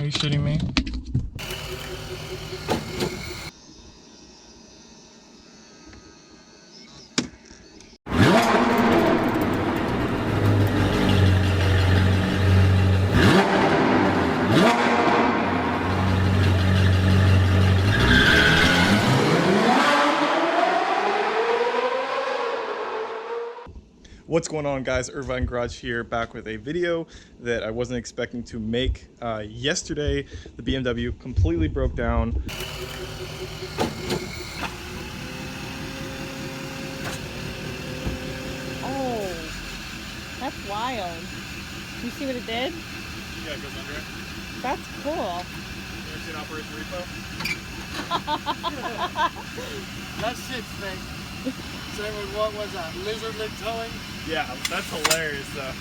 Are you shitting me? What's going on, guys? Irvine Garage here, back with a video that I wasn't expecting to make. Yesterday, the BMW completely broke down. Oh, that's wild. You see what it did? Yeah, it goes under it. That's cool. You ever seen Operation Repo? That shit's fake. Same with what was that? Lizard lip towing? Yeah, that's hilarious though.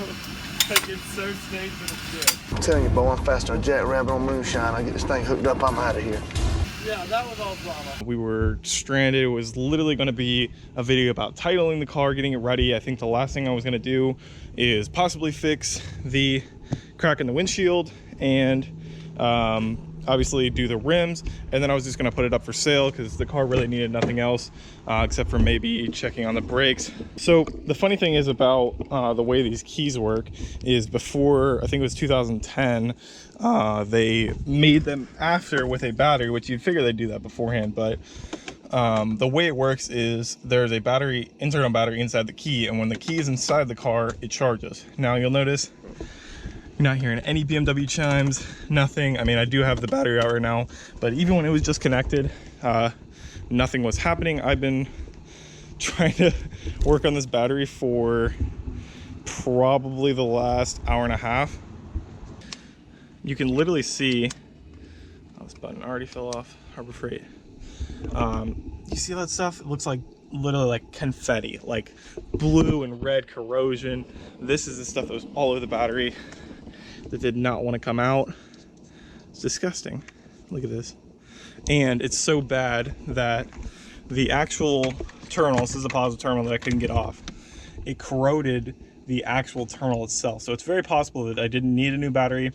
Like, it's so staged for the shit. I'm telling you, boy, I'm faster than a jackrabbit on moonshine. I get this thing hooked up, I'm out of here. Yeah, that was all drama. We were stranded. It was literally going to be a video about titling the car, getting it ready. I think the last thing I was going to do is possibly fix the crack in the windshield and obviously do the rims, and then I was just going to put it up for sale because the car really needed nothing else except for maybe checking on the brakes. So the funny thing is about the way these keys work is before, I think it was 2010, they made them after with a battery, which you'd figure they'd do that beforehand, but the way it works is there's a battery, internal battery inside the key, and when the key is inside the car, it charges. Now you'll notice you're not hearing any BMW chimes, nothing. I mean, I do have the battery out right now, but even when it was just connected, nothing was happening. I've been trying to work on this battery for probably the last hour and a half. You can literally see, oh, this button already fell off, Harbor Freight. You see that stuff? It looks like literally like confetti, like blue and red corrosion. This is the stuff that was all over the battery that did not want to come out. It's disgusting. Look at this. And it's so bad that the actual terminal, this is a positive terminal that I couldn't get off, it corroded the actual terminal itself. So it's very possible that I didn't need a new battery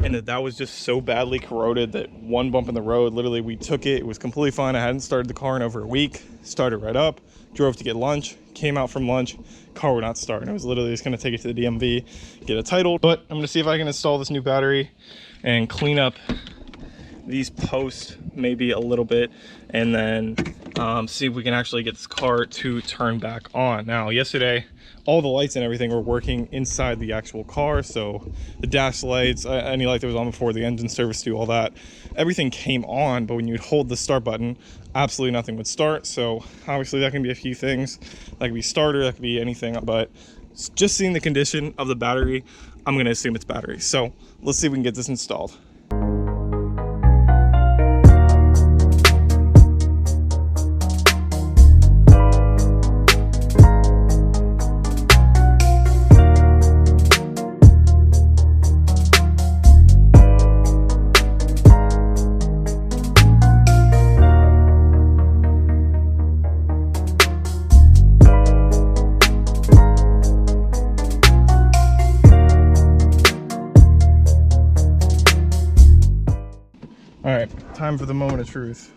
and that was just so badly corroded that one bump in the road, literally we took it, it was completely fine. I hadn't started the car in over a week, started right up, drove to get lunch, came out from lunch, car would not start. And I was literally just gonna take it to the DMV, get it titled. But I'm gonna see if I can install this new battery and clean up these posts maybe a little bit, and then see if we can actually get this car to turn back on. Now, yesterday, all the lights and everything were working inside the actual car. So the dash lights, any light that was on before, the engine service do, all that, everything came on, but when you'd hold the start button, absolutely nothing would start. So obviously that can be a few things. That could be starter, that could be anything, but just seeing the condition of the battery, I'm gonna assume it's battery. So let's see if we can get this installed. All right, time for the moment of truth.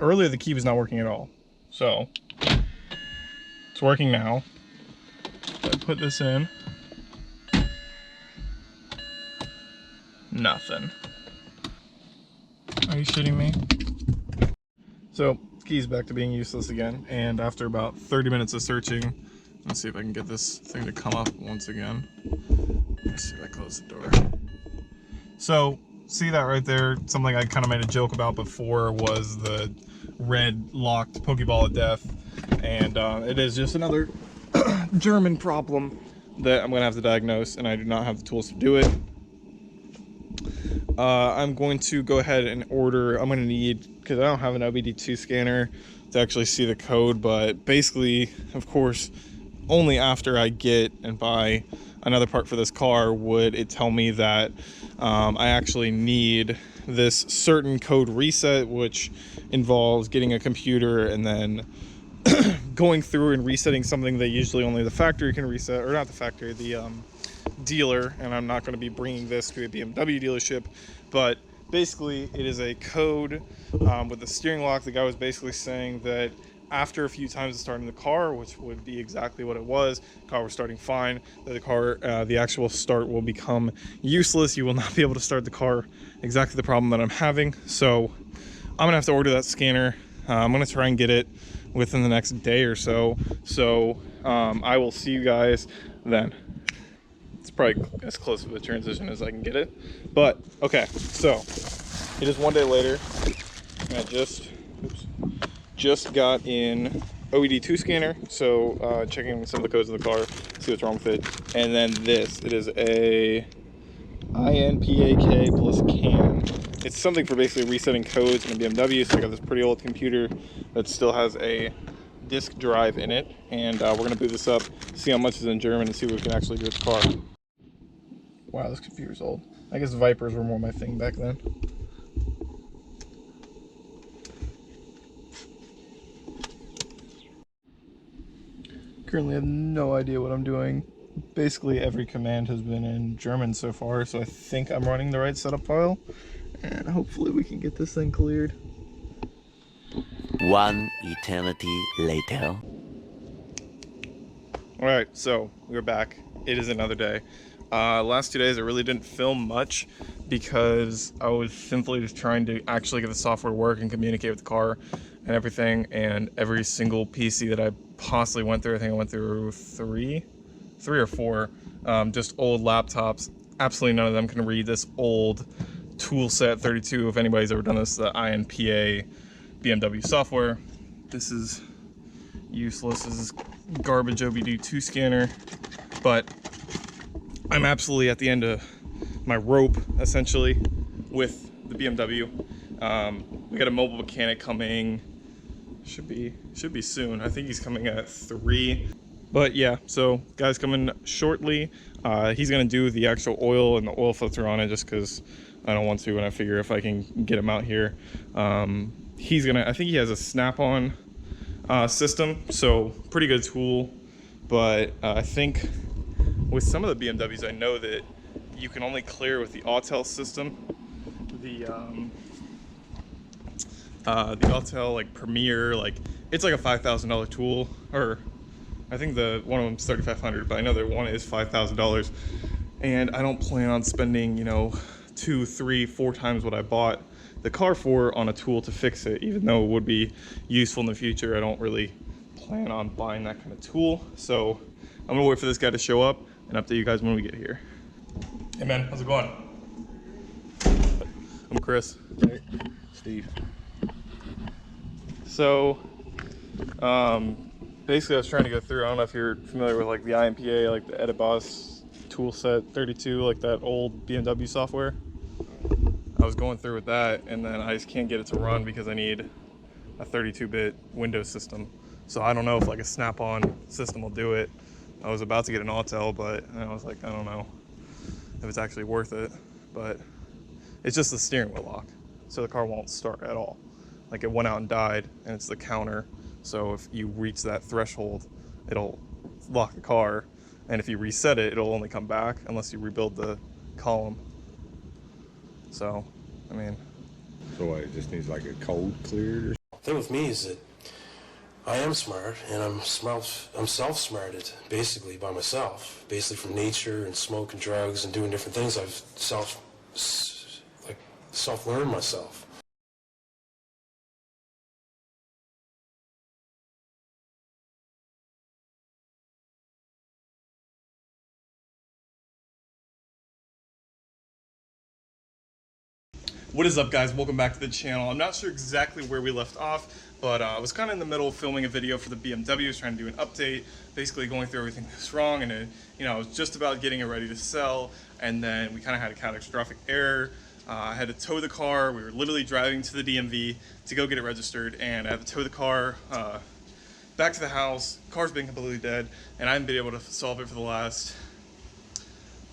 Earlier, the key was not working at all. So, it's working now. I put this in. Nothing. Are you shitting me? So, the key's back to being useless again. And after about 30 minutes of searching, let's see if I can get this thing to come up once again. Let's see if I close the door. So, see that right there? Something I kind of made a joke about before was the red locked Pokeball of Death, and it is just another German problem that I'm gonna have to diagnose, and I do not have the tools to do it. I'm going to go ahead and order, I'm gonna need, because I don't have an OBD2 scanner to actually see the code, but basically, of course, only after I get and buy another part for this car would it tell me that I actually need this certain code reset, which involves getting a computer and then going through and resetting something that usually only the factory can reset, or not the factory, the dealer, and I'm not going to be bringing this to a BMW dealership, but basically it is a code with the steering lock. The guy was basically saying that after a few times of starting the car, which would be exactly what it was, the car was starting fine, that the car, the actual start will become useless. You will not be able to start the car, exactly the problem that I'm having. So I'm gonna have to order that scanner. I'm gonna try and get it within the next day or so. So I will see you guys then. It's probably as close of a transition as I can get it. But okay, so it is one day later, and I just got in OED2 scanner, so checking some of the codes in the car, see what's wrong with it. And then this, it is a INPAK plus CAN. It's something for basically resetting codes in a BMW. So I got this pretty old computer that still has a disk drive in it, and we're gonna boot this up, see how much is in German, and see what we can actually do with the car. Wow, this computer's old. I guess Vipers were more my thing back then. Currently have no idea what I'm doing. Basically every command has been in German so far, so I think I'm running the right setup file, and hopefully we can get this thing cleared. One eternity later. Alright, so we're back. It is another day. Last 2 days I really didn't film much because I was simply just trying to actually get the software to work and communicate with the car and everything, and every single PC that I possibly went through, I think I went through three or four, just old laptops. Absolutely none of them can read this old toolset 32. If anybody's ever done this, the INPA BMW software. This is useless. This is garbage OBD2 scanner, but I'm absolutely at the end of my rope, essentially, with the BMW. We got a mobile mechanic coming. Should be soon. I think he's coming at 3. But yeah, so guy's coming shortly. He's gonna do the actual oil and the oil filter on it, just because I don't want to, and I figure if I can get him out here, he's gonna. I think he has a snap-on system, so pretty good tool. But I think with some of the BMWs, I know that you can only clear with the Autel system. The Autel like Premier, like it's like a $5,000 tool, or I think the one of them's $3,500, but I know that one is $5,000, and I don't plan on spending, you know, 2, 3, 4 times what I bought the car for on a tool to fix it. Even though it would be useful in the future, I don't really plan on buying that kind of tool. So I'm gonna wait for this guy to show up and update you guys when we get here. Hey man, how's it going? I'm Chris. Hey, Steve. So, basically I was trying to go through, I don't know if you're familiar with like the IMPA, like the Edibos toolset 32, like that old BMW software. I was going through with that, and then I just can't get it to run because I need a 32-bit Windows system. So I don't know if like a snap-on system will do it. I was about to get an Autel, but I was like, I don't know if it's actually worth it. But it's just the steering wheel lock, so the car won't start at all. Like it went out and died, and it's the counter. So if you reach that threshold, it'll lock the car, and if you reset it, it'll only come back unless you rebuild the column. So, I mean, So what, it just needs like a code cleared or The thing with me is that I am smart, and I'm self-smarted basically by myself, basically from nature and smoke and drugs and doing different things. I've self-learned myself. what is up guys, welcome back to the channel. I'm not sure exactly where we left off, but I was kind of in the middle of filming a video for the BMW. I was trying to do an update, basically going through everything that's wrong, and it, you know, I was just about getting it ready to sell, and then we kind of had a catastrophic error. I had to tow the car. We were literally driving to the DMV to go get it registered, and I had to tow the car back to the house. Car's been completely dead, and I haven't been able to solve it for the last,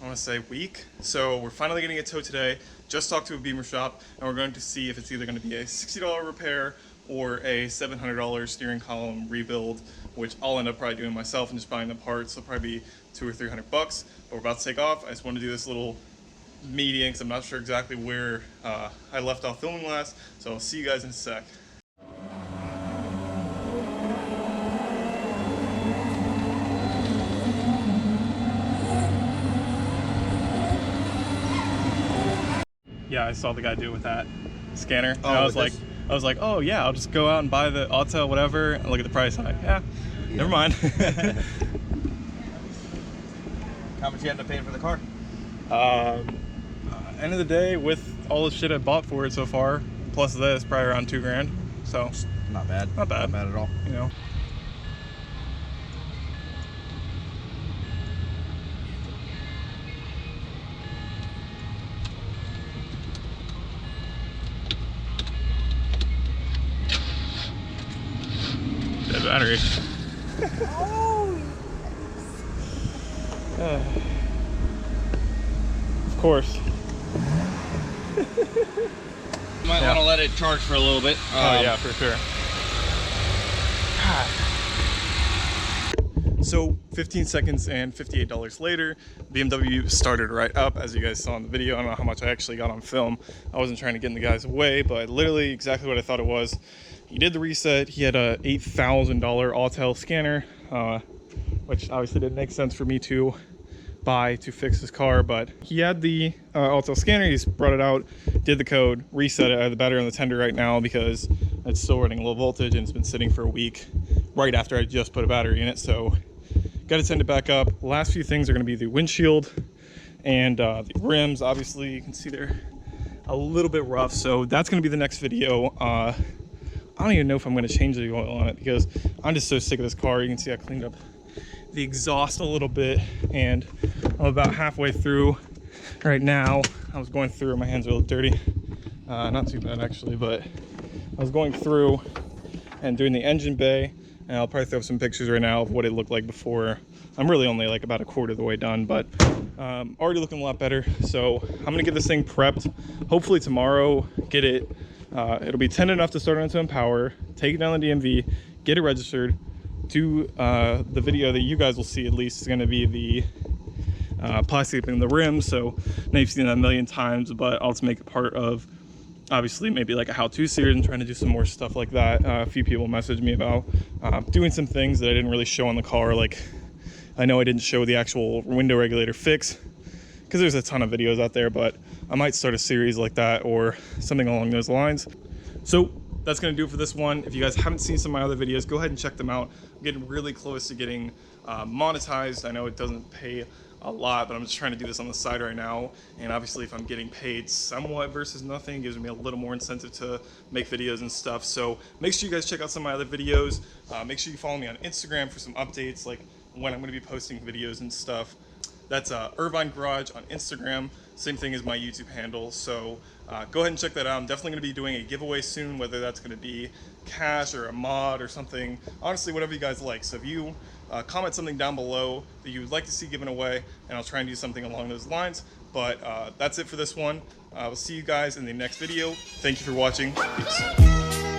I want to say, week. So we're finally getting it towed today. Just talked to a Beamer shop, and we're going to see if it's either going to be a $60 repair or a $700 steering column rebuild, which I'll end up probably doing myself and just buying the parts. So probably be $200 or $300, but we're about to take off. I just want to do this little meeting because I'm not sure exactly where I left off filming last, so I'll see you guys in a sec. Yeah, I saw the guy do it with that scanner. Oh, And I was like, oh yeah, I'll just go out and buy the Auto whatever and look at the price. I'm like, yeah. Never mind. How much you end up paying for the car? End of the day, with all the shit I bought for it so far, plus this, probably around $2,000. So Not bad. not bad. Not bad at all. You know. Dead battery. Of course. You might want to let it charge for a little bit. Oh yeah, for sure. So 15 seconds and $58 later, BMW started right up, as you guys saw in the video. I don't know how much I actually got on film. I wasn't trying to get in the guy's way, but literally exactly what I thought it was. He did the reset. He had a $8,000 Autel scanner, which obviously didn't make sense for me to buy to fix his car, but he had the Autel scanner. He's brought it out, did the code, reset it. I have the battery on the tender right now because it's still running low voltage and it's been sitting for a week right after I just put a battery in it. So got to send it back up. Last few things are going to be the windshield and the rims. Obviously you can see they're a little bit rough, so that's going to be the next video. I don't even know if I'm going to change the oil on it because I'm just so sick of this car. You can see I cleaned up the exhaust a little bit and I'm about halfway through right now. I was going through, my hands are a little dirty, not too bad actually, but I was going through and doing the engine bay, and I'll probably throw up some pictures right now of what it looked like before. I'm really only like about a quarter of the way done, but already looking a lot better. So I'm gonna get this thing prepped, hopefully tomorrow, get it, it'll be tender enough to start onto Empower, take it down the DMV, get it registered, do the video that you guys will see at least is going to be the plastic in the rims. So now you've seen that a million times, but I'll just make it part of obviously maybe like a how-to series and trying to do some more stuff like that. A few people messaged me about doing some things that I didn't really show on the car. Like I know I didn't show the actual window regulator fix because there's a ton of videos out there, but I might start a series like that or something along those lines. So that's going to do it for this one. If you guys haven't seen some of my other videos, go ahead and check them out. I'm getting really close to getting monetized. I know it doesn't pay a lot, but I'm just trying to do this on the side right now. And obviously if I'm getting paid somewhat versus nothing, it gives me a little more incentive to make videos and stuff. So make sure you guys check out some of my other videos. Make sure you follow me on Instagram for some updates, like when I'm going to be posting videos and stuff. That's Irvine Garage on Instagram. Same thing as my YouTube handle. So go ahead and check that out. I'm definitely going to be doing a giveaway soon, whether that's going to be cash or a mod or something. Honestly, whatever you guys like. So if you comment something down below that you would like to see given away, and I'll try and do something along those lines. But that's it for this one. We'll see you guys in the next video. Thank you for watching. Peace.